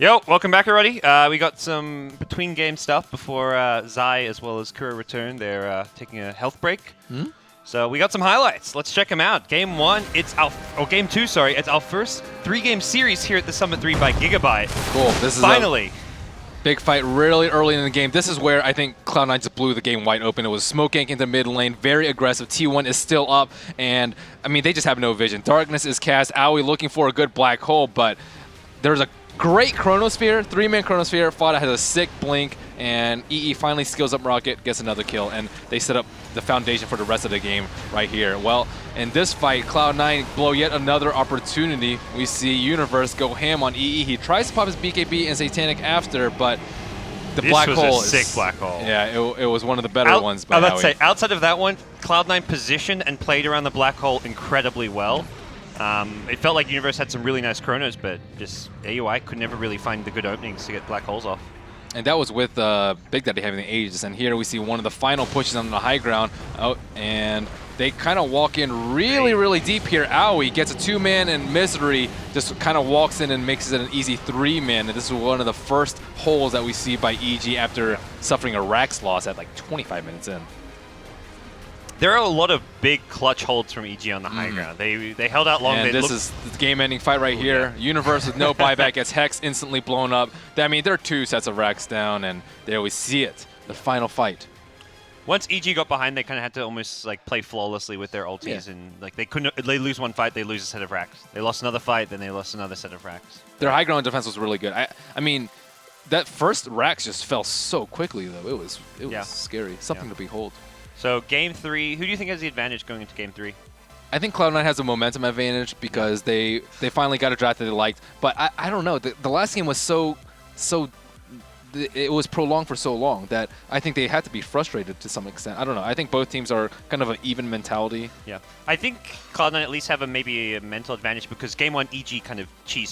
Yo, welcome back, everybody. We got some between game stuff before Zai as well as Kuro return. They're taking a health break. So we got some highlights. Let's check them out. Game 1, Game 2, sorry. It's our first 3-game series here at the Summit 3 by Gigabyte. Cool. This is finally. Big fight really early in the game. This is where I think Cloud9 just blew the game wide open. It was smoke gank into mid lane, very aggressive. T1 is still up, and I mean, they just have no vision. Darkness is cast. Aoi looking for a good black hole, but there's a great Chronosphere, 3-man Chronosphere. Fada has a sick blink, and EE finally skills up Rocket, gets another kill, and they set up the foundation for the rest of the game right here. Well, in this fight, Cloud9 blow yet another opportunity. We see Universe go ham on EE. He tries to pop his BKB and Satanic after, but the black hole is sick black hole. Yeah, it was one of the better ones by I was about Howie. to say, outside of that one, Cloud9 positioned and played around the black hole incredibly well. It felt like Universe had some really nice chronos, but just AUI could never really find the good openings to get black holes off. And that was with Big Daddy having the Aegis. And here we see one of the final pushes on the high ground. Oh, and they kind of walk in really deep here. Aoi gets a 2-man, and Misery just kind of walks in and makes it an easy 3-man. And this is one of the first holes that we see by EG after suffering a Rax loss at like 25 minutes in. There are a lot of big clutch holds from EG on the high ground. They held out long. And this is the game-ending fight right here. Yeah. Universe with no buyback gets Hex instantly blown up. I mean, there are 2 sets of racks down, and there we see it, the final fight. Once EG got behind, they kind of had to almost like play flawlessly with their ultis, and like they lose one fight, they lose a set of racks. They lost another fight, then they lost another set of racks. Their high ground defense was really good. I mean, that first racks just fell so quickly though. It was scary, something to behold. So game 3, who do you think has the advantage going into game 3? I think Cloud9 has a momentum advantage because they finally got a draft that they liked. But I don't know. The last game was it was prolonged for so long that I think they had to be frustrated to some extent. I don't know. I think both teams are kind of an even mentality. Yeah. I think Cloud9 at least have maybe a mental advantage because game 1 EG kind of cheese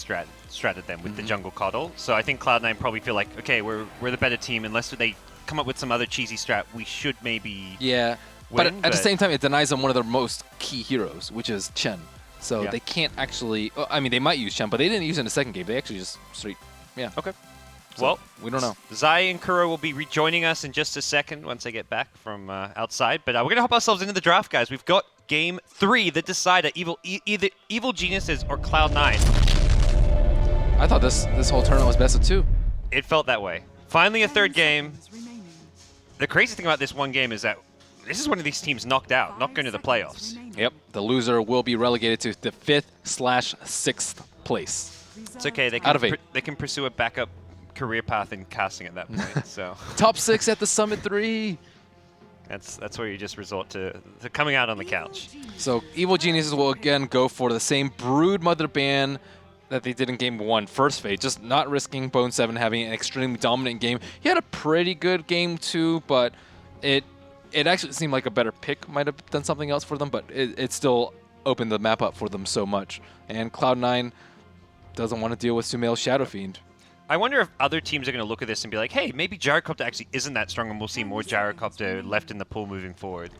stratted them with the jungle coddle. So I think Cloud9 probably feel like, okay, we're the better team unless they come up with some other cheesy strat, we should maybe win, but at the same time, it denies them one of their most key heroes, which is Chen. So they can't actually... I mean, they might use Chen, but they didn't use it in the second game. They actually just straight... Yeah. Okay. So well, we don't know. Zai and Kuro will be rejoining us in just a second once they get back from outside. But we're going to hop ourselves into the draft, guys. We've got game 3, the decider, either Evil Geniuses or Cloud9. I thought this whole tournament was best of 2. It felt that way. Finally, a third game. The crazy thing about this one game is that this is one of these teams knocked out, not going to the playoffs. Yep, the loser will be relegated to the 5th/6th place. It's okay, they can pursue a backup career path in casting at that point. So Top 6 at the Summit 3. That's where you just resort to coming out on the couch. So Evil Geniuses will again go for the same Brood Mother ban that they did in game 1, first phase, just not risking Bone 7 having an extremely dominant game. He had a pretty good game 2, but it actually seemed like a better pick might have done something else for them, but it still opened the map up for them so much. And Cloud9 doesn't want to deal with Sumail's Shadow Fiend. I wonder if other teams are going to look at this and be like, hey, maybe Gyrocopter actually isn't that strong and we'll see more Gyrocopter left in the pool moving forward.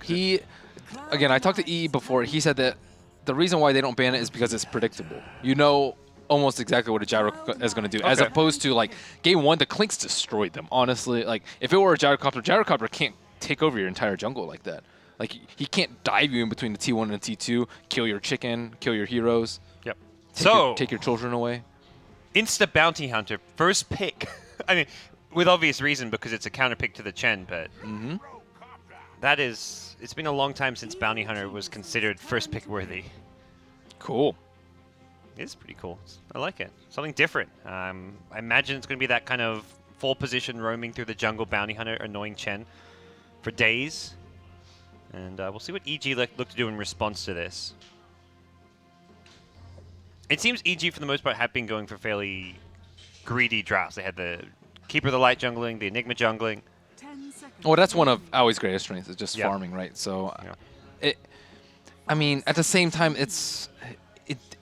Again, I talked to EE before. He said that the reason why they don't ban it is because it's predictable. You know almost exactly what a Gyro is going to do, as opposed to like game 1, the Clinks destroyed them. Honestly, like if it were a Gyrocopter can't take over your entire jungle like that. Like he can't dive you in between the T1 and the T2, kill your chicken, kill your heroes. Yep. Take your children away. Insta Bounty Hunter, first pick. I mean, with obvious reason because it's a counter pick to the Chen, but it's been a long time since Bounty Hunter was considered first pick worthy. Cool. It's pretty cool. I like it. Something different. I imagine it's going to be that kind of full position roaming through the jungle bounty hunter, annoying Chen for days. And we'll see what EG look to do in response to this. It seems EG, for the most part, have been going for fairly greedy drafts. They had the Keeper of the Light jungling, the Enigma jungling. Well, that's one of Aoi's greatest strengths, is just farming, right? So, I mean, at the same time, it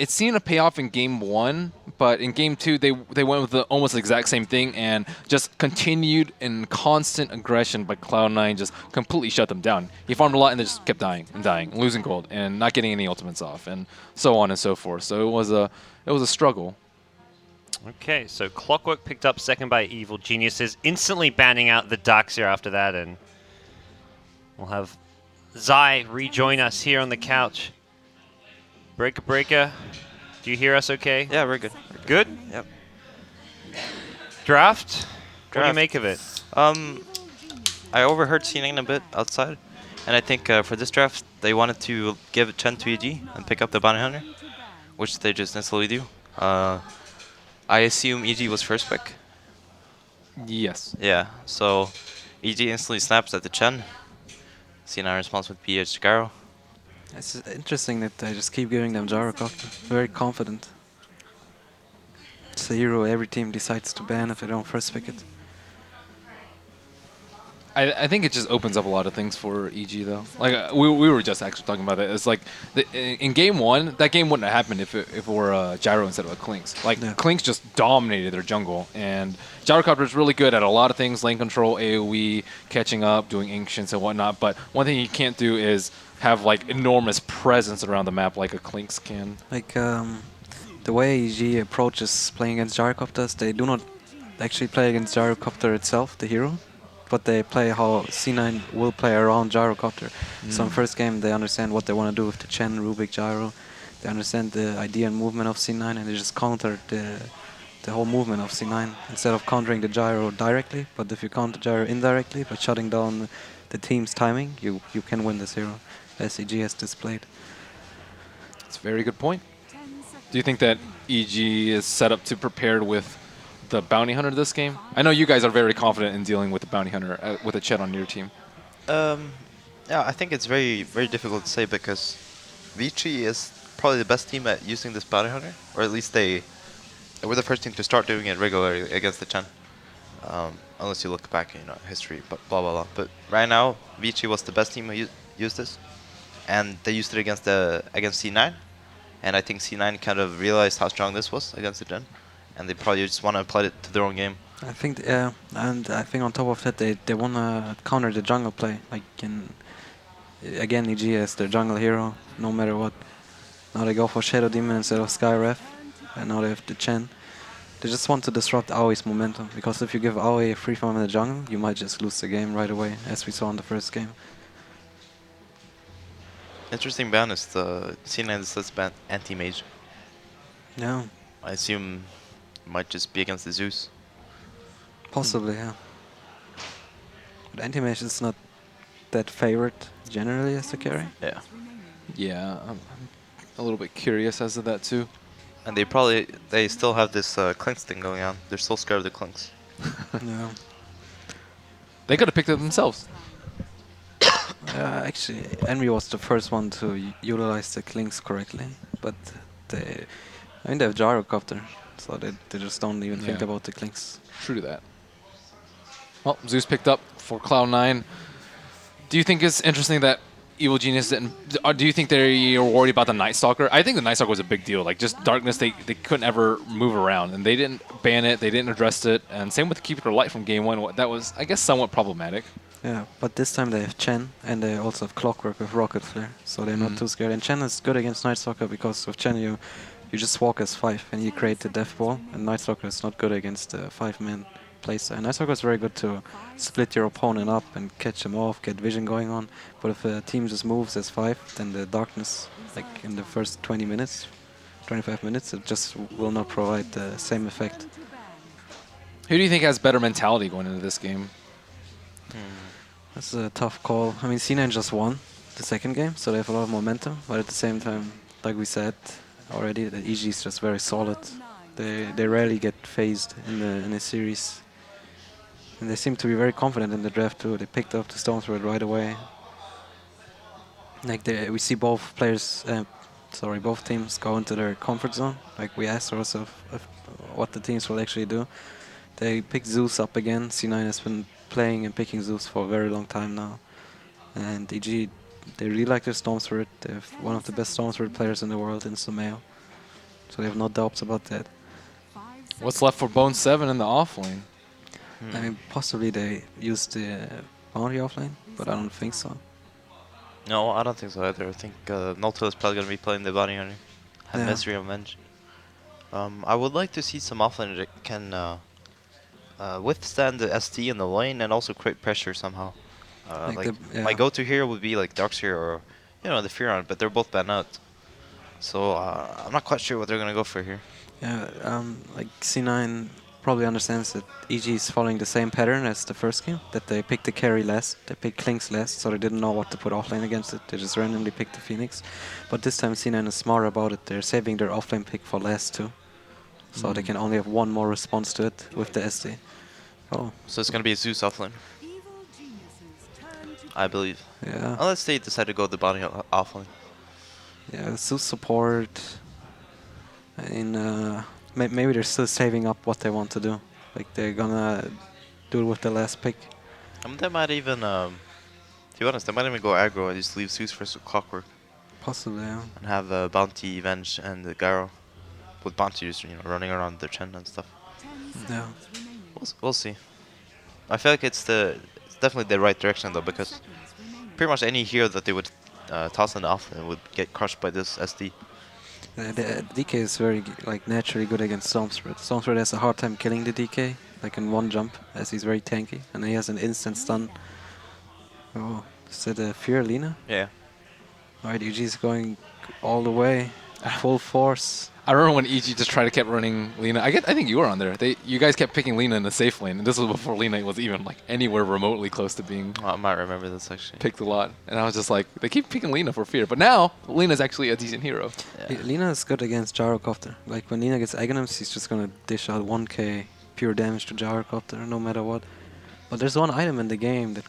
seemed to pay off in game 1, but in game 2 they went with the almost exact same thing and just continued in constant aggression by Cloud9, just completely shut them down. He farmed a lot and they just kept dying and dying, losing gold and not getting any ultimates off, and so on and so forth. So it was a struggle. Okay, so Clockwork picked up second by Evil Geniuses, instantly banning out the Darkseer after that, and we'll have Zai rejoin us here on the couch. Breaker Breaker, do you hear us okay? Yeah, we're good. Good? Yep. Draft? What do you Draft. make of it? I overheard C9 a bit outside, and I think for this draft they wanted to give Chen to EG and pick up the Bounty Hunter, which they just instantly do. I assume EG was first pick. Yes. Yeah, so EG instantly snaps at the Chen. C9 responds with PH Garo. It's interesting that they just keep giving them Gyrocopter. Very confident. It's a hero every team decides to ban if they don't first pick it. I think it just opens up a lot of things for EG though. Like we were just actually talking about that. It's like in game one, that game wouldn't have happened if it were a Gyro instead of a Klinks. Like Klinks just dominated their jungle, and Gyrocopter is really good at a lot of things: lane control, AOE, catching up, doing ancients and whatnot. But one thing you can't do is have like enormous presence around the map like a Klinks can. Like the way EG approaches playing against Gyrocopters, they do not actually play against Gyrocopter itself, the hero, but they play how C9 will play around Gyrocopter. So in first game they understand what they want to do with the Chen, Rubik, Gyro. They understand the idea and movement of C9, and they just counter the whole movement of C9 instead of countering the Gyro directly. But if you counter Gyro indirectly by shutting down the team's timing, you can win this hero, as EG has displayed. That's a very good point. Do you think that EG is set up to prepared with the Bounty Hunter this game? I know you guys are very confident in dealing with the Bounty Hunter with a Chet on your team. Yeah, I think it's very, very difficult to say because Vici is probably the best team at using this Bounty Hunter, or at least they were the first team to start doing it regularly against the Chen. Unless you look back in history, but blah blah blah. But right now, Vici was the best team who used this, and they used it against C9, and I think C9 kind of realized how strong this was against the Chen, and they probably just want to apply it to their own game. I think, yeah, and I think on top of that, they want to counter the jungle play. Like, again, EG as their jungle hero, no matter what. Now they go for Shadow Demon instead of Skyref, and now they have the Chen. They just want to disrupt Aoi's momentum, because if you give Aoi a free farm in the jungle, you might just lose the game right away, as we saw in the first game. Interesting ban is the C9 says ban anti-mage. Yeah, I assume it might just be against the Zeus. possibly, yeah. But anti-mage is not that favored generally as the carry. Yeah. Yeah, I'm a little bit curious as to that too. And they still have this Klinks thing going on. They're still scared of the Klinks. Yeah. They could have picked it themselves. Actually, Envy was the first one to utilize the Klinks correctly, but they have Gyrocopter, so they just don't even think about the Klinks. True to that. Well, Zeus picked up for Cloud9. Do you think it's interesting that Evil Genius didn't... do you think they're worried about the Night Stalker? I think the Night Stalker was a big deal. Like, just Darkness, they couldn't ever move around, and they didn't ban it, they didn't address it, and same with Keep It Light from game one. That was, I guess, somewhat problematic. Yeah, but this time they have Chen, and they also have Clockwork with Rocket Flare, so they're not too scared. And Chen is good against Night Stalker, because with Chen you just walk as 5, and you create the death ball, and Night Stalker is not good against the 5-man playstyle. And Night Stalker is very good to split your opponent up and catch him off, get vision going on. But if a team just moves as 5, then the Darkness, like in the first 20 minutes, 25 minutes, it just will not provide the same effect. Who do you think has better mentality going into this game? That's a tough call. I mean, C9 just won the second game, so they have a lot of momentum. But at the same time, like we said already, the EG is just very solid. They rarely get phased in a series. And they seem to be very confident in the draft too. They picked up the Storm Spirit right away. Like we see both players, both teams go into their comfort zone. Like we asked ourselves what the teams will actually do. They picked Zeus up again. C9 has been playing and picking Zeus for a very long time now. And EG, they really like their Storm Spirit. They have one of the best Storm Spirit players in the world in Sumail. So they have no doubts about that. What's left for Bone 7 in the offlane? I mean, possibly they use the bounty offlane, but I don't think so. No, I don't think so either. I think NoT.Today is probably going to be playing the Bounty Hunter. Have Yeah. Misery Revenge. I would like to see some offlane that can withstand the SD in the lane and also create pressure somehow. Like my go-to hero would be like Darkseer or the Furon, but they're both banned out. So I'm not quite sure what they're gonna go for here. Yeah, like C9 probably understands that EG is following the same pattern as the first game, that they picked the carry last, they picked Klinks last, so they didn't know what to put offlane against it. They just randomly picked the Phoenix. But this time C9 is smart about it. They're saving their offlane pick for last too. So they can only have one more response to it with the SD. Oh. So it's gonna be a Zeus offlane, I believe. Yeah. Unless they decide to go the body offlane. Yeah, Zeus support. I mean, maybe they're still saving up what they want to do. Like they're gonna do it with the last pick. They might even, to be honest, they might even go aggro and just leave Zeus for some Clockwork. Possibly, yeah. And have Bounty, Venge, and the Garo. With Bounty just running around their Chen and stuff. Yeah. We'll see. I feel like it's definitely the right direction though, because pretty much any hero that they would toss in the offlane would get crushed by this SD. The DK is very naturally good against Stormspirit. Stormspirit has a hard time killing the DK, like in one jump, as he's very tanky, and he has an instant stun. Oh, is that a Fear Lina? Yeah. Alright, UG's going all the way, full force. I remember when EG just tried to keep running Lina. I think you were on there. You guys kept picking Lina in the safe lane, and this was before Lina was even like anywhere remotely close to being I might remember this actually. picked a lot. And I was just like, they keep picking Lina for fear. But now Lina's actually a decent hero. Yeah. Lina is good against Gyrocopter. Like when Lina gets Aghanims, he's just gonna dish out 1k pure damage to Gyrocopter no matter what. But there's one item in the game that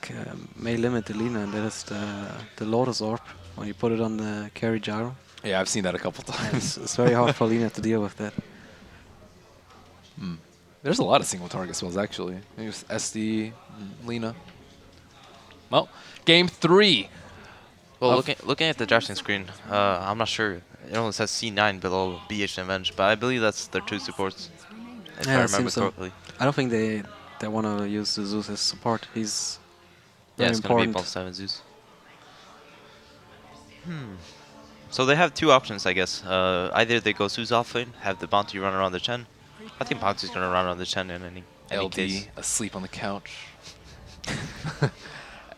may limit the Lina, and that is the Lotus Orb. When you put it on the carry Gyro. Yeah, I've seen that a couple times. It's very hard for Lina to deal with that. There's a lot of single target spells actually. Maybe it's SD, Lina. Well, game 3. Well, looking at the drafting screen, I'm not sure. It only says C9 below BH and Venge, but I believe that's their 2 supports. If I Yeah, it remember seems so. correctly. I don't think they want to use the Zeus as support. He's Yeah, very it's gonna be important. both 7 Zeus. So they have 2 options, I guess. Either they go Zeus offlane, have the Bounty run around the Chen. I think Bounty's gonna run around the Chen in any LD case. asleep on the couch.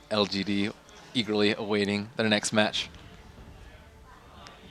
LGD eagerly awaiting their next match.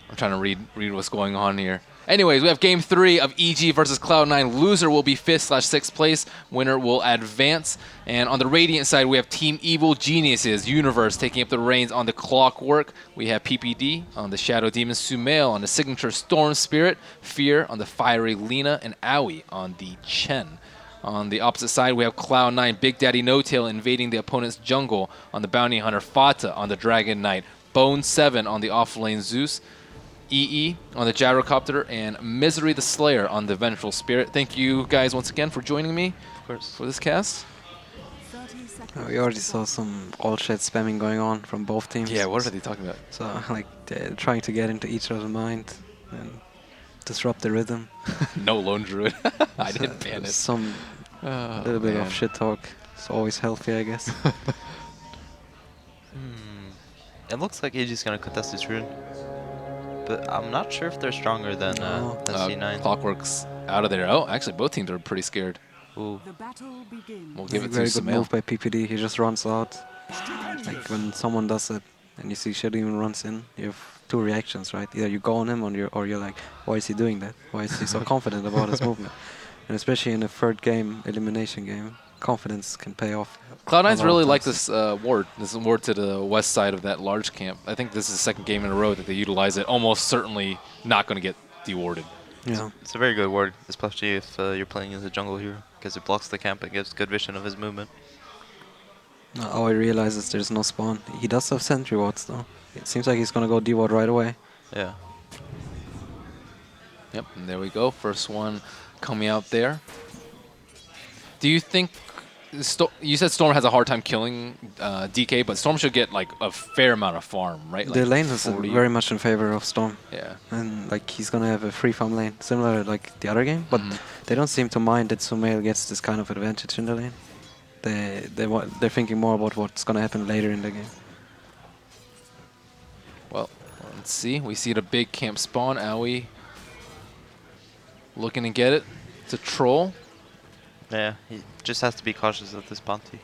I'm trying to read what's going on here. Anyways, we have game 3 of EG versus Cloud9. Loser will be 5th/6th place. Winner will advance. And on the Radiant side, we have Team Evil Geniuses, Universe, taking up the reins on the Clockwork. We have PPD on the Shadow Demon, Sumail on the signature Storm Spirit, Fear on the Fiery Lina, and Aoi on the Chen. On the opposite side, we have Cloud9, Big Daddy No-Tail invading the opponent's jungle on the Bounty Hunter, Fata on the Dragon Knight, Bone 7 on the offlane Zeus, EE on the Gyrocopter, and Misery the Slayer on the Vengeful Spirit. Thank you guys once again for joining me for this cast. We already saw some all-chat spamming going on from both teams. Yeah, what are they talking about? So, like, they're trying to get into each other's mind and disrupt the rhythm. No Lone Druid. I didn't ban it. Some little bit of shit talk. It's always healthy, I guess. It looks like AG's gonna contest this rune. But I'm not sure if they're stronger than C9. Clockwork's out of there. Oh, actually, both teams are pretty scared. Ooh. We'll give it to Very good Sumail. move by PPD. He just runs out. Like when someone does it and you see Shadow even runs in, you have 2 reactions, right? Either you go on him or you're like, why is he doing that? Why is he so confident about his movement? And especially in a 3rd game, elimination game, confidence can pay off. Cloud9's really like this ward. This is ward to the west side of that large camp. I think this is the 2nd game in a row that they utilize it. Almost certainly not going to get dewarded. Yeah. It's a very good ward, especially if you're playing as a jungle hero, because it blocks the camp and gives good vision of his movement. Oh, he realizes there's no spawn. He does have sentry wards though. It seems like he's gonna go D-ward right away. Yeah. Yep, and there we go. First one coming out there. Do you think... you said Storm has a hard time killing DK, but Storm should get like a fair amount of farm, right? The Like lane is 40. very much in favor of Storm. Yeah. And like he's gonna have a free farm lane, similar like the other game, but they don't seem to mind that Sumail gets this kind of advantage in the lane. They're thinking more about what's gonna happen later in the game. Well, let's see. We see the big camp spawn. Aoi looking to get it. It's a troll. Yeah, he just has to be cautious of this bounty.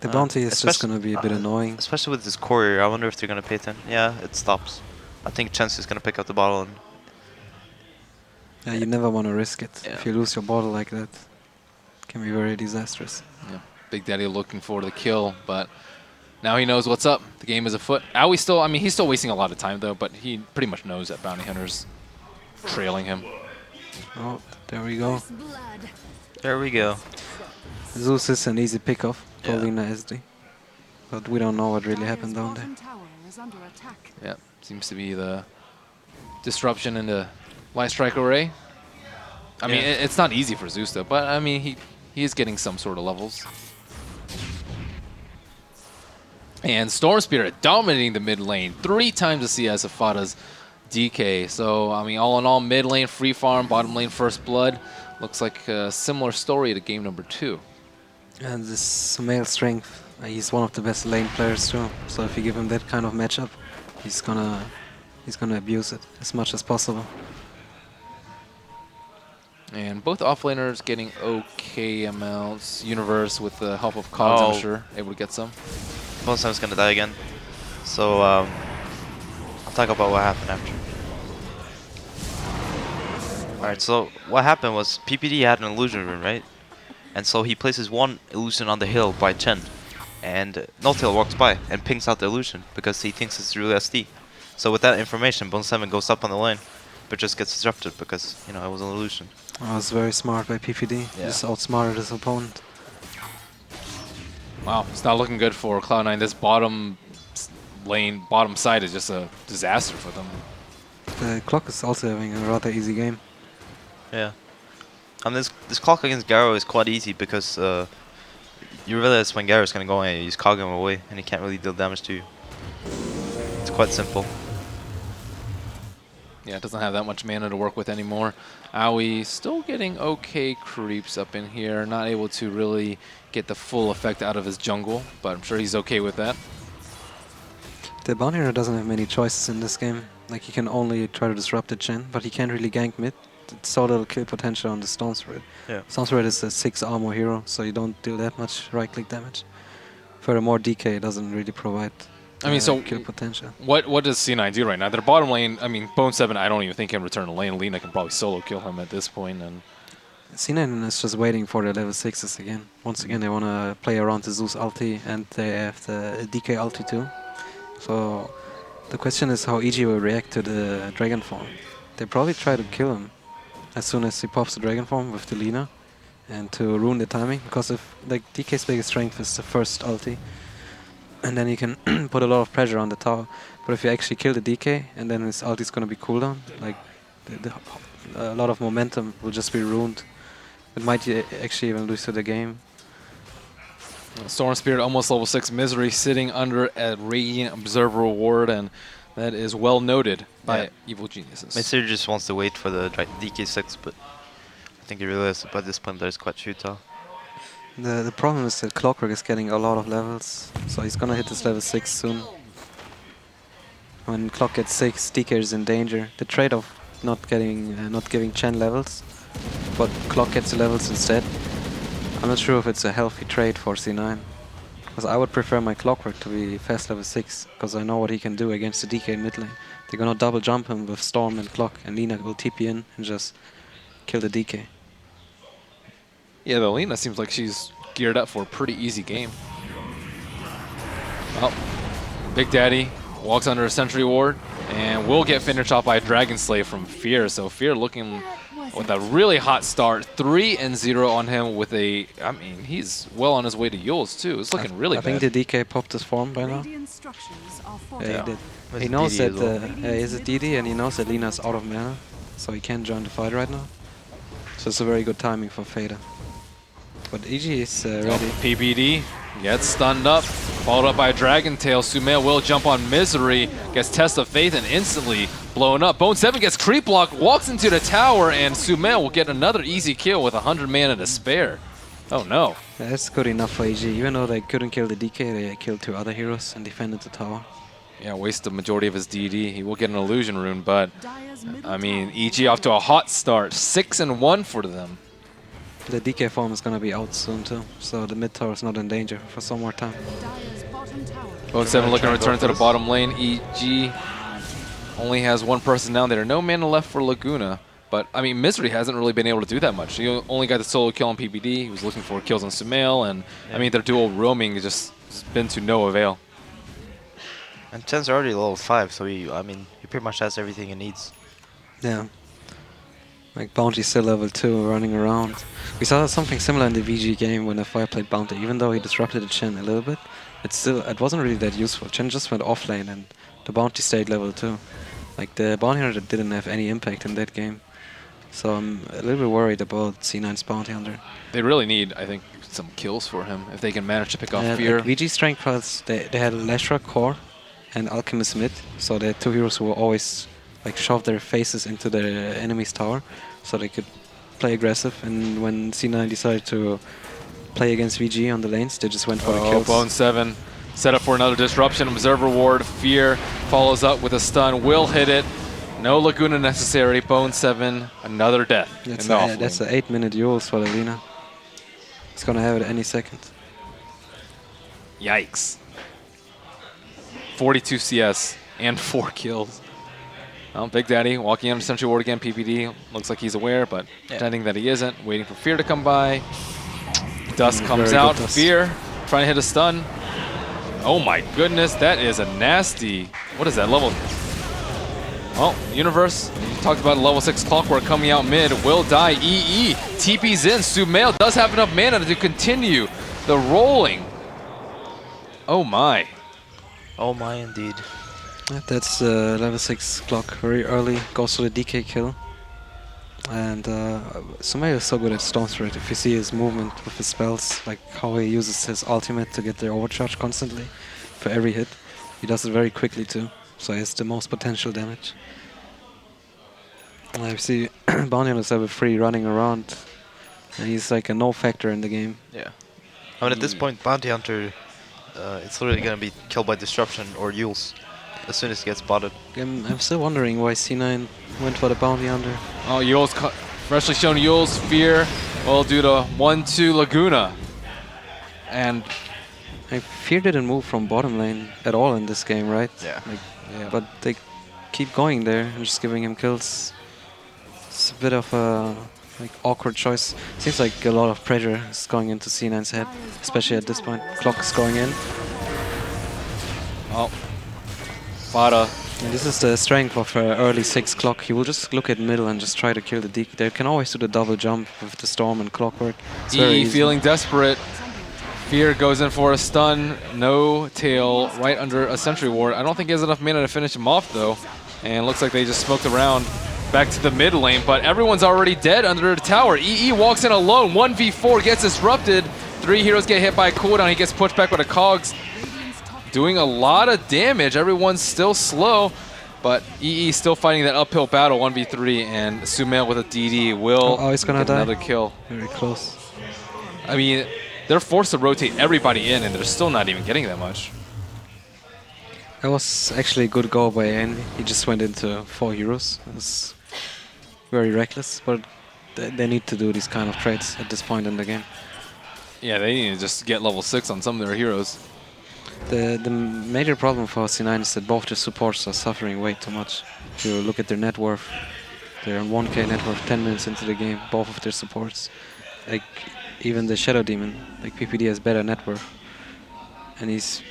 The bounty is just going to be a bit annoying. Especially with this courier. I wonder if they're going to pay attention. Yeah, it stops. I think Chance is going to pick up the bottle. And Yeah, you never want to risk it. Yeah. If you lose your bottle like that, it can be very disastrous. Yeah. Big Daddy looking for the kill, but now he knows what's up. The game is afoot. Aoi still, I mean, he's still wasting a lot of time though, but he pretty much knows that Bounty Hunter's trailing him. Oh, there we go. there we go. Zeus is an easy pickoff for Yeah. Lina SD. But we don't know what really happened down there. Yeah, seems to be the disruption in the Light Strike array. I mean, Yeah. it's not easy for Zeus though, but I mean, he is getting some sort of levels. And Storm Spirit dominating the mid lane, 3 times the CS of Fada's DK. So, I mean, all in all, mid lane free farm, bottom lane first blood. Looks like a similar story to game number 2. And this Sumail strength, he's one of the best lane players too. So if you give him that kind of matchup, he's gonna abuse it as much as possible. And both offlaners getting okay amounts. Universe with the help of Cogs, I'm Oh. sure, able to get some. Bonsam's going to die again. So, I'll talk about what happened after. Alright, so what happened was PPD had an illusion rune, right? And so he places one illusion on the hill by Chen. And NoT.Today walks by and pings out the illusion because he thinks it's real SD. So with that information, Bon7 goes up on the lane, but just gets disrupted because, you know, it was an illusion. That was very smart by PPD. Yeah. Just outsmarted his opponent. Wow, it's not looking good for Cloud9. This bottom lane, bottom side is just a disaster for them. The clock is also having a rather easy game. Yeah. And this clock against Garo is quite easy because you realize when Garo's going to go in, you just cog him away and he can't really deal damage to you. It's quite simple. Yeah, it doesn't have that much mana to work with anymore. Aoi still getting okay creeps up in here. Not able to really get the full effect out of his jungle, but I'm sure he's okay with that. The Bounty Hunter doesn't have many choices in this game. Like, he can only try to disrupt the Chen, but he can't really gank mid. It's so little kill potential on the Stone Spirit. Yeah. Stone Spirit is a 6 armor hero, so you don't deal that much right-click damage. Furthermore, DK doesn't really provide I mean, so kill potential. what does C9 do right now? Their bottom lane, I mean, Bone7, I don't even think can return to lane. Lina can probably solo kill him at this point, and C9 is just waiting for the level 6s again. Once again, they want to play around the Zeus ulti, and they have the DK ulti too. So the question is how EG will react to the Dragon Form. They probably try to kill him as soon as he pops the Dragon Form with the Lina, and to ruin the timing, because if like DK's biggest strength is the first ulti, and then you can put a lot of pressure on the tower. But if you actually kill the DK, and then his ulti is going to be cooldown, like a lot of momentum will just be ruined. It might actually even lose to the game. Storm Spirit almost level 6 Misery sitting under a Radiant Observer Ward, and that is well noted by Evil Geniuses. Mister just wants to wait for the DK6, but I think he realized by this point that it's quite futile. The problem is that Clockwork is getting a lot of levels, so he's gonna hit this level 6 soon. When Clock gets 6, DK is in danger. The trade-off not giving Chen levels, but Clock gets the levels instead. I'm not sure if it's a healthy trade for C9, because I would prefer my Clockwork to be fast level 6, because I know what he can do against the DK in mid lane. They're gonna double jump him with Storm and Clock, and Lina will TP in and just kill the DK. Yeah, the Lina seems like she's geared up for a pretty easy game. Well, Big Daddy walks under a Sentry Ward and will get finished off by Dragon Slave from Fear. So Fear looking with a really hot start. 3-0 on him with a, I mean, he's well on his way to Yules too. It's looking really bad. I think the DK popped his form by now. Yeah, he did. He knows that he's a DD, and he knows that Lina's out of mana, so he can't join the fight right now. So it's a very good timing for Fader. But EG is ready. PPD gets stunned up, followed up by Dragon Tail. Sumail will jump on Misery, gets Test of Faith, and instantly blown up. Bone7 gets creep block, walks into the tower, and Sumail will get another easy kill with 100 mana to spare. Oh no. Yeah, that's good enough for EG. Even though they couldn't kill the DK, they killed 2 other heroes and defended the tower. Yeah, waste the majority of his DD. He will get an illusion rune, but I mean, EG off to a hot start. 6-1 for them. The DK farm is gonna be out soon too, so the mid tower is not in danger for some more time. Bone 7 looking to return to the bottom lane. EG only has one person down there. No mana left for Laguna. But, I mean, Misery hasn't really been able to do that much. He only got the solo kill on PBD. He was looking for kills on Sumail. And, I mean, their dual roaming has just been to no avail. And Chen's already level 5, so he pretty much has everything he needs. Yeah. Like Bounty's still level 2 running around. We saw something similar in the VG game when Fire played Bounty. Even though he disrupted the Chen a little bit, it wasn't really that useful. Chen just went offlane and the Bounty stayed level 2. Like the Bounty Hunter didn't have any impact in that game. So I'm a little bit worried about C9's Bounty Hunter. They really need, I think, some kills for him if they can manage to pick off Fear. Like VG Strength Pulse, they had Lashra Core and Alchemist mid, so they had two heroes who were always like shove their faces into the enemy's tower, so they could play aggressive. And when C9 decided to play against VG on the lanes, they just went for the kills. Bone 7 set up for another disruption. Observer Ward. Fear follows up with a stun. Will hit it. No Laguna necessary. Bone 7, another death. That's an 8-minute Euls for Laguna. He's gonna have it any second. Yikes. 42 CS and 4 kills. Well, Big Daddy walking into Sentry Ward again. PPD looks like he's aware, but pretending that he isn't. Waiting for Fear to come by. Dust comes out. Fear trying to hit a stun. Oh my goodness, that is a nasty. What is that level? Well, Universe, you talked about level 6 Clockwork coming out mid. Will die. EE TP's in. Sumail does have enough mana to continue the rolling. Oh my. Oh my, indeed. That's level 6 Clock, very early, goes for the DK kill. And Sumail is so good at Storm Spirit. If you see his movement with his spells, like how he uses his ultimate to get the overcharge constantly for every hit, he does it very quickly too. So he has the most potential damage. And I see Bounty Hunter's level 3 running around, and he's like a no factor in the game. Yeah. I mean, at this point, Bounty Hunter, it's literally going to be killed by Disruption or Euls as soon as he gets spotted. I'm still wondering why C9 went for the Bounty Hunter. Oh, Euls, freshly shown Euls. Fear will do the 1-2 Laguna. And I Fear didn't move from bottom lane at all in this game, right? Yeah. Like, but they keep going there and just giving him kills. It's a bit of a awkward choice. Seems like a lot of pressure is going into C9's head, especially at this point. Clock is going in. Oh, Fada. And this is the strength of early 6 Clock. He will just look at middle and just try to kill the DK. They can always do the double jump with the Storm and Clockwork. It's very easy. Feeling desperate. Fear goes in for a stun. No tail right under a Sentry Ward. I don't think he has enough mana to finish him off though. And looks like they just smoked around back to the mid lane, but everyone's already dead under the tower. EE walks in alone. 1v4 gets disrupted. 3 heroes get hit by a cooldown. He gets pushed back with a Cogs. Doing a lot of damage. Everyone's still slow, but EE still fighting that uphill battle, 1v3, and Sumail with a DD will he's gonna get die. another kill. Very close. I mean, they're forced to rotate everybody in, and they're still not even getting that much. That was actually a good go by Envy. He just went into 4 heroes. It was very reckless, but they need to do these kind of trades at this point in the game. Yeah, they need to just get level 6 on some of their heroes. The major problem for C9 is that both the supports are suffering way too much. If you look at their net worth, they're on 1k net worth 10 minutes into the game, both of their supports. Like, even the Shadow Demon, like PPD has better net worth. And he's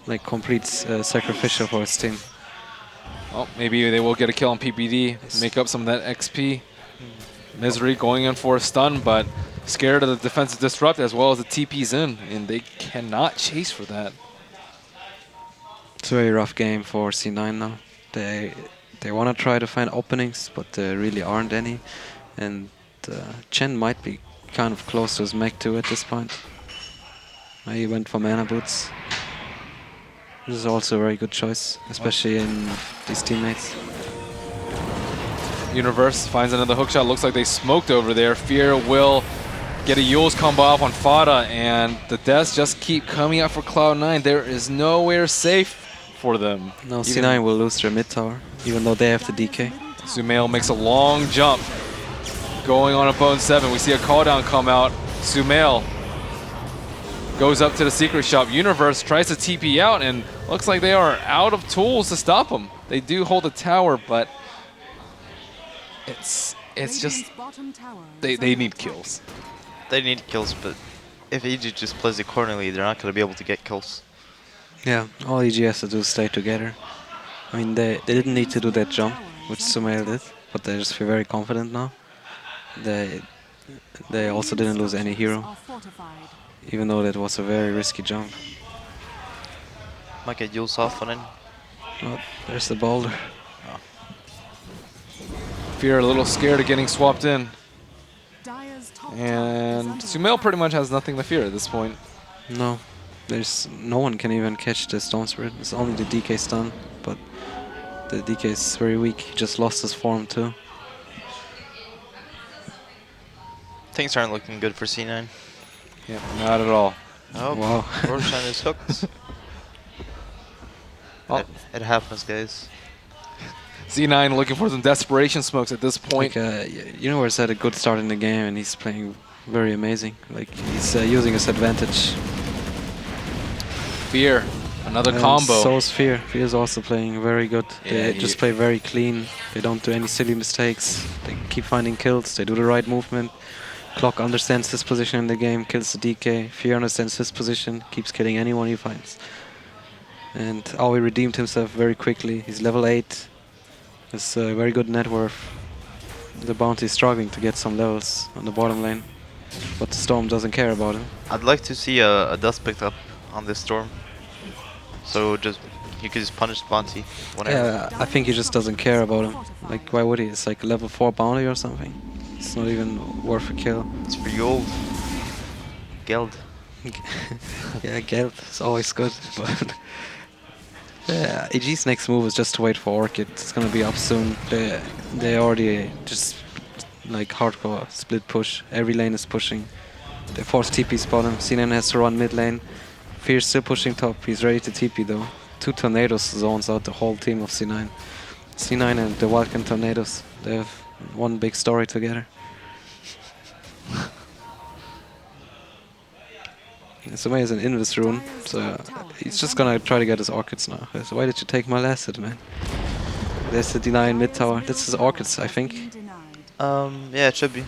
like complete sacrificial for his team. Well, maybe they will get a kill on PPD, make up some of that XP. Misery going in for a stun, but scared of the defensive disrupt as well as the TP's in, and they cannot chase for that. It's a very rough game for C9 now. They want to try to find openings, but there really aren't any. And Chen might be kind of close to his mech too at this point. He went for mana boots. This is also a very good choice, especially in these teammates. Universe finds another hookshot. Looks like they smoked over there. Fear will get a Euls combo off on Fada, and the deaths just keep coming out for Cloud9. There is nowhere safe for them. No, Even C9 will lose their mid tower, even though they have the DK. Sumail makes a long jump. Going on a bone 7. We see a call down come out. Sumail goes up to the secret shop. Universe tries to TP out, and looks like they are out of tools to stop him. They do hold the tower, but it's just they need kills. They need kills, but if EG just plays accordingly, they're not going to be able to get kills. Yeah, all EG has to do is stay together. I mean, they didn't need to do that jump, which Sumail did, but they just feel very confident now. They also didn't lose any hero, even though that was a very risky jump. Might get Yules off on it. Oh, there's the boulder. Fear a little scared of getting swapped in. And Sumail pretty much has nothing to fear at this point. No, there's no one can even catch the Stone Spirit. It's only the DK stun, but the DK is very weak. He just lost his form too. Things aren't looking good for C9. Yeah, not at all. Oh, Wow. Roshan is hooked. Oh. It happens, guys. Z9 looking for some desperation smokes at this point. Like, Universe had a good start in the game, and he's playing very amazing. Like, he's using his advantage. Fear, another And combo. So is Fear. Fear is also playing very good. Yeah, They just play very clean. They don't do any silly mistakes. They keep finding kills. They do the right movement. Clock understands his position in the game, kills the DK. Fear understands his position, keeps killing anyone he finds. And Aoi redeemed himself very quickly. He's level 8. Has a very good net worth. The Bounty is struggling to get some levels on the bottom lane, but the Storm doesn't care about him. I'd like to see a dust picked up on this Storm. So just you could just punish Bounty whenever. Yeah, I think he just doesn't care about him. Like, why would he? It's like a level 4 Bounty or something. It's not even worth a kill. It's for gold. Geld. Yeah, Geld is always good, but yeah, EG's next move is just to wait for Orchid. It's gonna be up soon. They already just like hardcore split push. Every lane is pushing. They force TP's bottom. C9 has to run mid lane. Fear's still pushing top. He's ready to TP though. 2 tornadoes zones out the whole team of C9. C9 and the Vulcan tornadoes. They have one big story together. Sumay is an Invis rune, so he's just gonna try to get his Orchids now. So why did you take my last hit, man? There's the deny in mid tower. This is Orchids, I think. Yeah, it should be.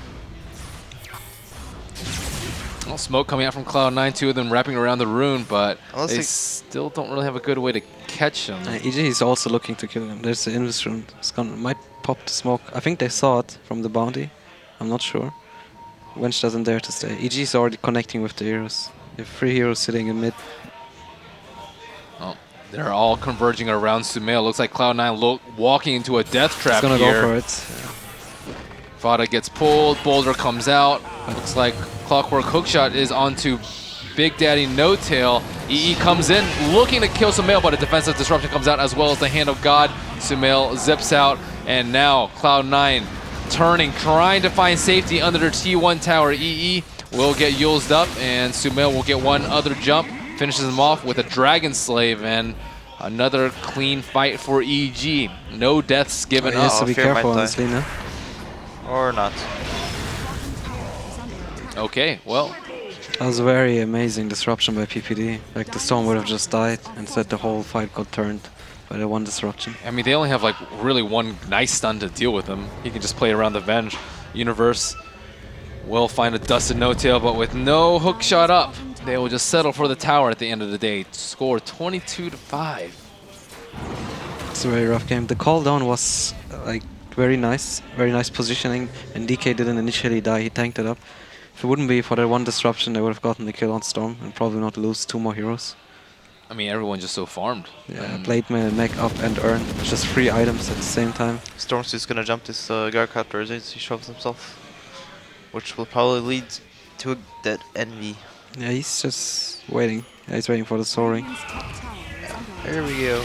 Well, smoke coming out from Cloud9, 2 of them wrapping around the rune, but Unless they they- still don't really have a good way to catch him. EG is also looking to kill him. There's the Invis rune. It's gonna might pop the smoke. I think they saw it from the bounty. I'm not sure. Wench doesn't dare to stay. EG is already connecting with the heroes. They have 3 heroes sitting in mid. Oh, they're all converging around Sumail. Looks like Cloud9 walking into a death He's trap gonna here. go for it. Vada gets pulled, Boulder comes out. Looks like Clockwork Hookshot is onto Big Daddy No Tail. EE comes in looking to kill Sumail, but a defensive disruption comes out as well as the Hand of God. Sumail zips out, and now Cloud9 turning, trying to find safety under their T1 tower. EE will get Yulesed up, and Sumail will get one other jump, finishes him off with a Dragon Slave, and another clean fight for EG. No deaths given He has up. to be Fear might careful on die. this lane, huh? Or not. Okay, well, That was a very amazing disruption by PPD. Like, the Storm would have just died, instead the whole fight got turned by the one disruption. I mean, they only have like really one nice stun to deal with him. He can just play around the Venge. Universe will find a dusted no-tail, but with no hook shot up, they will just settle for the tower at the end of the day. Score 22-5. It's a very rough game. The call down was like very nice positioning, and DK didn't initially die, he tanked it up. If it wouldn't be for that one disruption, they would have gotten the kill on Storm and probably not lose 2 more heroes. I mean, everyone's just so farmed. Yeah, Blade Man, Mech up and Earn, just 3 items at the same time. Storm's just gonna jump this Guardcopter as he shoves himself. Which will probably lead to a dead envy. Yeah, he's just waiting. Yeah, he's waiting for the soaring. There we go.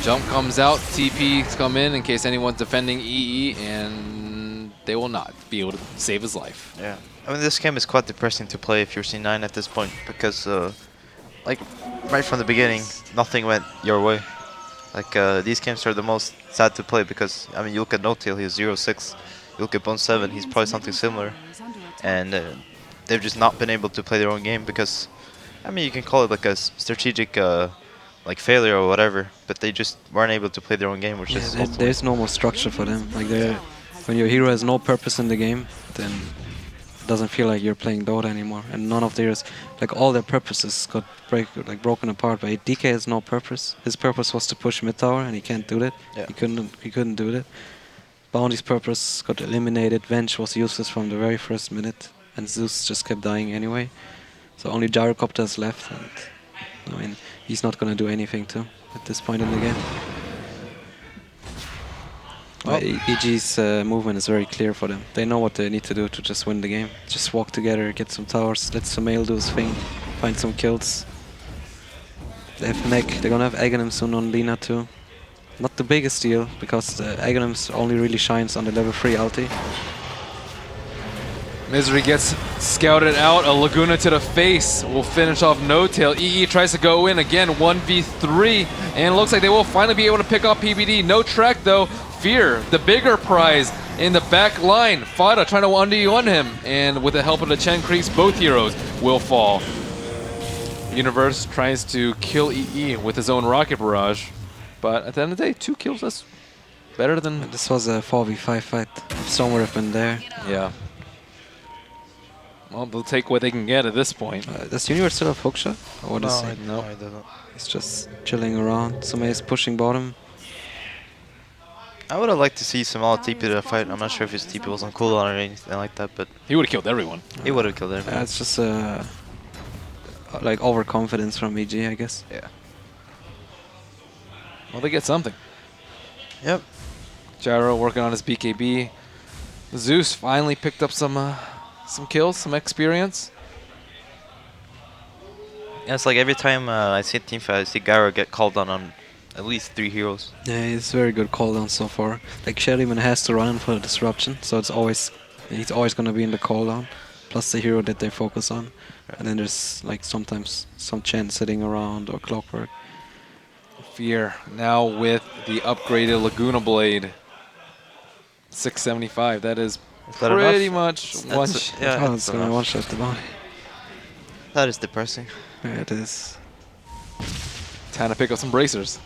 Jump comes out, TPs come in case anyone's defending EE, and they will not be able to save his life. Yeah. I mean, this game is quite depressing to play if you're C9 at this point because, like, right from the beginning, nothing went your way. Like these games are the most sad to play because I mean you look at NoT.Today, he's 0-6. You look at Bone7, he's probably something similar, and they've just not been able to play their own game because I mean you can call it like a strategic like failure or whatever, but they just weren't able to play their own game, which is there's no more structure for them. Like when your hero has no purpose in the game, then it doesn't feel like you're playing Dota anymore. And none of theirs, like all their purposes, got broken apart. But DK has no purpose. His purpose was to push mid tower, and he can't do that. Yeah. He couldn't do that. Bounty's purpose got eliminated. Venge was useless from the very first minute, and Zeus just kept dying anyway. So only Gyrocopter is left, and I mean he's not gonna do anything too at this point in the game. Well, EG's movement is very clear for them. They know what they need to do to just win the game. Just walk together, get some towers, let Sumail do his thing, find some kills. They have Mech, they're gonna have Aghanim soon on Lina too. Not the biggest deal, because Aghanim only really shines on the level 3 ulti. Misery gets scouted out, a Laguna to the face will finish off NoT.Today. EE tries to go in again, 1v3, and it looks like they will finally be able to pick off PBD. No track though, Fear, the bigger prize in the back line. Fada trying to 1v1 him, and with the help of the Chen Creeks, both heroes will fall. Universe tries to kill EE with his own rocket barrage, but at the end of the day, 2 kills, that's better than... This was a 4v5 fight. Storm would have been there. Yeah. Well, they'll take what they can get at this point. Does Universe still have hookshot? Or what is he? No, I don't. He's just chilling around. Sumail's pushing bottom. I would have liked to see Sumail TP to the fight. I'm not sure if his TP was on cooldown or anything like that, but He would have killed everyone. he would have killed everyone. It's just like overconfidence from EG, I guess. Yeah. Well, they get something. Yep. Gyro working on his BKB. Zeus finally picked up some kills, some experience. Yeah, it's like every time I see a team fight, I see Gyro get called on at least 3 heroes. Yeah, he's very good cooldown so far. Like Sherryman has to run in for the disruption, so he's always gonna be in the cooldown, plus the hero that they focus on. And then there's like sometimes some Chen sitting around or Clockwork. Fear now with the upgraded Laguna Blade. 675. That is that pretty enough? much one. Yeah, Oh, it's gonna one-shot the Bounty. that is depressing. Yeah, it is. Time to pick up some bracers.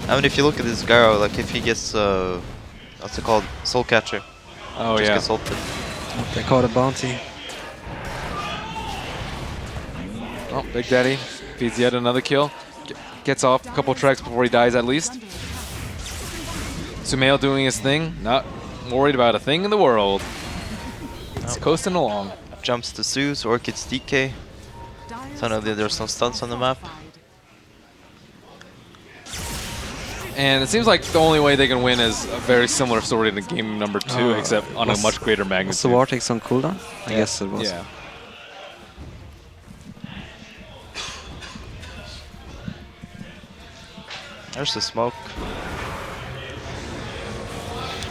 I mean, if you look at this Gyro, like if he gets what's it called, Soul Catcher, Oh just yeah. gets ulted. They caught a Bounty. Oh, Big Daddy feeds yet another kill. Gets off a couple tracks before he dies at least. Sumail doing his thing, not worried about a thing in the world. It's coasting along. Jumps to Zeus, Orchid's DK. So I know that there's some stunts on the map. And it seems like the only way they can win is a very similar story to game number 2, except on a much greater Was magnitude. the Vortex on cooldown? I guess it was. Yeah. There's the smoke.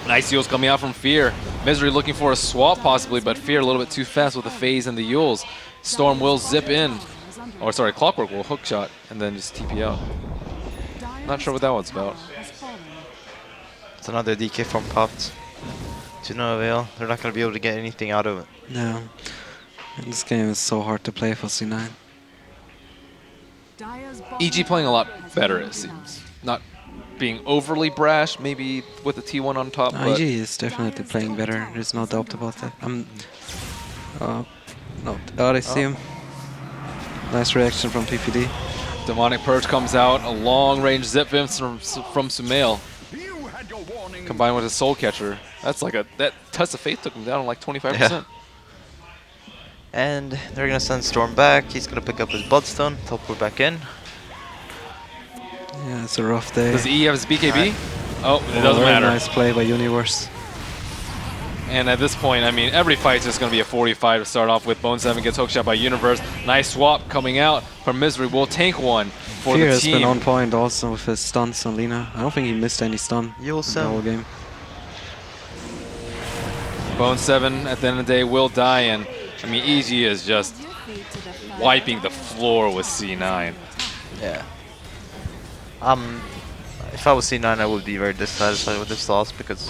Nice Yules coming out from Fear. Misery looking for a swap possibly, but Fear a little bit too fast with the phase and the Yules. Storm will zip in. Or sorry, Clockwork will hookshot and then just TP out. Not sure what that one's about. It's another DK from popped. To no avail. They're not going to be able to get anything out of it. No. And this game is so hard to play for C9. EG playing a lot better, it seems. Not being overly brash, maybe with the T1 on top. IG is definitely playing better. There's no doubt about that. No, I see him. Nice reaction from TPD. Demonic Purge comes out, a long-range zip vimps from Sumail. Combined with his Soul Catcher. That's like that Test of Faith took him down like 25%. Yeah. And they're going to send Storm back. He's going to pick up his Bloodstone, teleport back in. Yeah, it's a rough day. Does EE have his BKB? Oh, it doesn't very matter. Nice play by Universe. And at this point, I mean, every fight's just going to be a 45 to start off with. Bone7 gets hookshot by Universe. Nice swap coming out from Misery. Will tank one for Fear the has team. been on point also with his stuns on Lina. I don't think he missed any stun You'll in the whole game. Bone7 at the end of the day will die, and I mean, EG is just wiping the floor with C9. Yeah. If I was C9, I would be very dissatisfied with this loss because,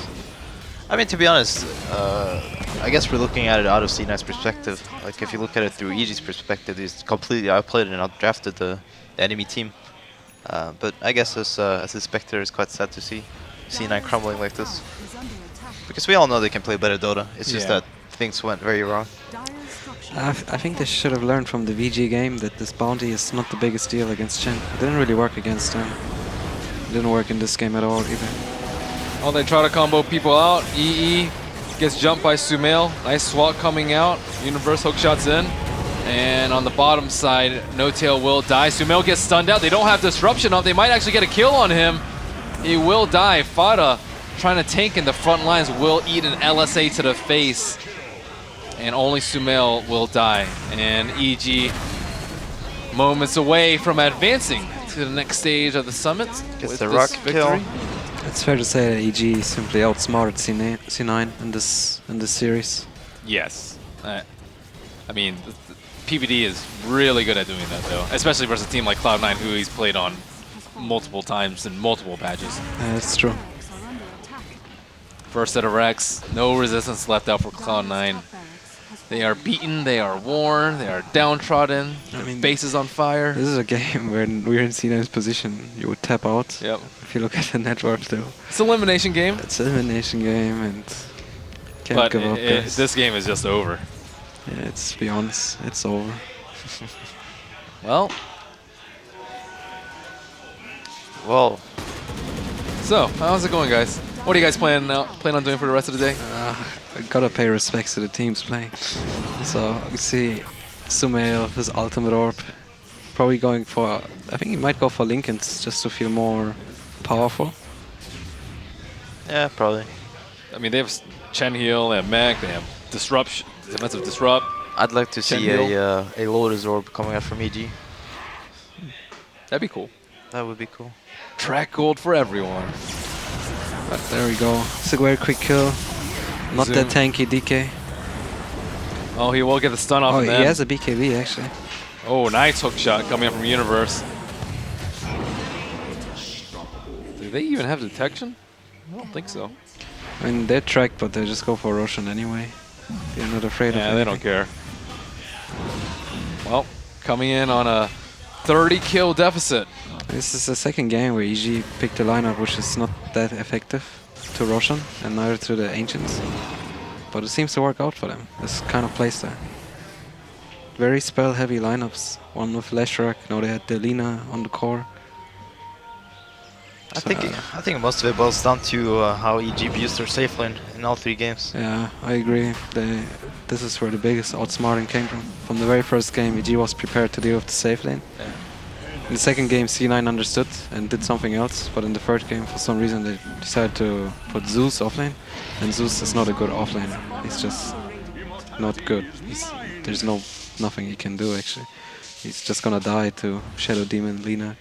I mean, to be honest, I guess we're looking at it out of C9's perspective. Like, if you look at it through EG's perspective, he's completely outplayed and outdrafted the enemy team. But I guess as a spectator, it's quite sad to see C9 crumbling like this. Because we all know they can play better Dota. It's just that things went very wrong. I think they should have learned from the VG game that this bounty is not the biggest deal against Chen. It didn't really work against them. It didn't work in this game at all either. Oh, they try to combo people out. EE gets jumped by Sumail. Nice swat coming out. Universe hook shots in. And on the bottom side, No-Tail will die. Sumail gets stunned out. They don't have disruption up. They might actually get a kill on him. He will die. Fada trying to tank in the front lines will eat an LSA to the face. And only Sumail will die. And EG moments away from advancing to the next stage of the summit. Gets the rocket kill. It's fair to say that EG simply outsmarted C9 in this series. Yes. I mean, PBD is really good at doing that, though, especially versus a team like Cloud9, who he's played on multiple times in multiple patches. That's true. First set of Rex, no resistance left out for Cloud9. They are beaten, they are worn, they are downtrodden, I mean, faces on fire. This is a game where we're in C9's position. You would tap out. Yep. If you look at the network, though. It's an elimination game. It's an elimination game, and can't But give up. Guys. this game is just over. Yeah, to be honest, it's over. Well. So, how's it going, guys? What are you guys plan on doing for the rest of the day? I gotta pay respects to the teams playing. So we see Sumail, his ultimate orb, probably going for. I think he might go for Lincoln's just to feel more powerful. Yeah, probably. I mean, they have Chen heal, they have mech, they have disruption, defensive disrupt. I'd like to see a Lotus Orb coming out from EG. That'd be cool. That would be cool. Track gold for everyone. But there we go. It's a very quick kill. Not that tanky DK. Oh, he will get the stun off Oh, of he them. has a BKB actually. Oh, nice hook shot coming up from Universe. Do they even have detection? I don't think so. I mean, they're tracked, but they just go for Roshan anyway. They're not afraid of anything. Yeah, they don't care. Well, coming in on a 30 kill deficit. This is the second game where EG picked a lineup which is not that effective to Roshan and neither to the Ancients. But it seems to work out for them, this kind of playstyle. Very spell heavy lineups. One with Leshrac, now they had Delina on the core. I think most of it boils down to how EG used their safe lane in all 3 games. Yeah, I agree. This is where the biggest outsmarting came from. From the very first game, EG was prepared to deal with the safe lane. Yeah. In the second game, C9 understood and did something else, but in the third game, for some reason, they decided to put Zeus offlane. And Zeus is not a good offlaner. He's just not good. There's nothing he can do, actually. He's just gonna die to Shadow Demon Lina.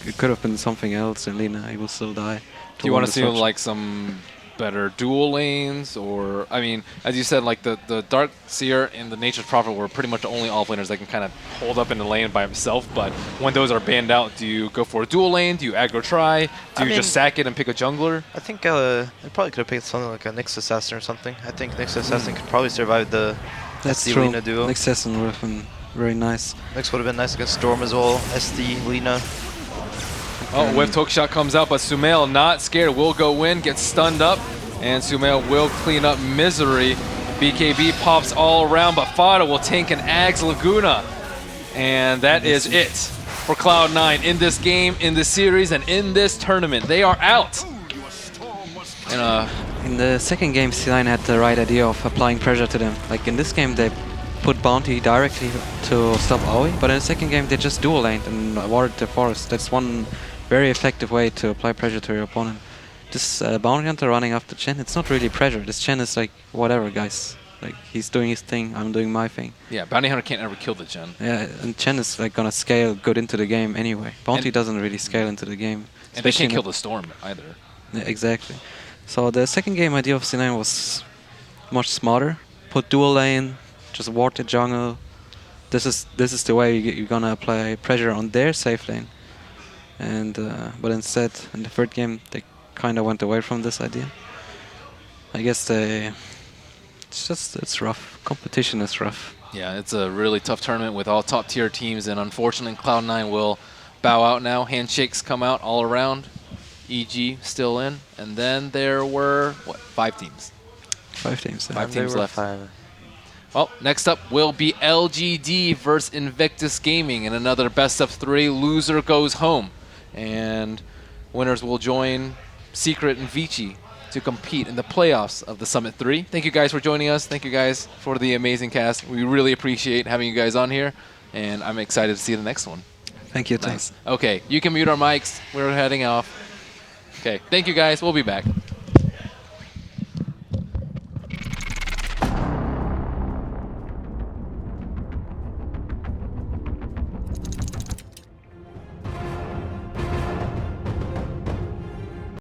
It could have been something else, and Lina, he will still die. Do you want to see like some better dual lanes, or I mean, as you said, like the Dark Seer and the Nature's Prophet were pretty much the only offlaners that can kind of hold up in the lane by himself. But when those are banned out, do you go for a dual lane? Do you aggro try? Do you just sack it and pick a jungler? I think they probably could have picked something like a Nyx Assassin or something. I think Nyx Assassin could probably survive the That's SD true. Lina duo. Nyx Assassin would have been very nice. Nyx would have been nice against Storm as well. SD Lina. Oh, whiffed hook shot comes out, but Sumail not scared, will go in, gets stunned up, and Sumail will clean up misery. BKB pops all around, but Fada will tank an Ags Laguna. And that is it for Cloud9 in this game, in this series, and in this tournament. They are out. And, in the second game, C9 had the right idea of applying pressure to them. Like in this game, they put Bounty directly to stop Aoi, but in the second game, they just dual laned and warded the forest. That's one very effective way to apply pressure to your opponent. This Bounty Hunter running after Chen, it's not really pressure. This Chen is like, whatever, guys. Like, he's doing his thing, I'm doing my thing. yeah, Bounty Hunter can't ever kill the Chen. Yeah, and Chen is like gonna scale good into the game anyway. Bounty doesn't really scale into the game. And they can't kill the Storm either. Yeah, exactly. So the second game idea of C9 was much smarter. Put dual lane, just ward the jungle. This is the way you're gonna apply pressure on their safe lane. and but instead in the third game they kind of went away from this idea. I guess it's rough. Competition is rough. Yeah, it's a really tough tournament with all top-tier teams, and unfortunately Cloud9 will bow out now. Handshakes come out all around. EG still in, and then there were, what, 5 teams? 5 teams. Five teams left. 5. Well, next up will be LGD versus Invictus Gaming in another best of 3. Loser goes home, and winners will join Secret and Vici to compete in the playoffs of the Summit 3. Thank you guys for joining us. Thank you guys for the amazing cast. We really appreciate having you guys on here, and I'm excited to see the next one. Thank you, Tom. Nice. Okay, you can mute our mics. We're heading off. Okay, thank you guys. We'll be back.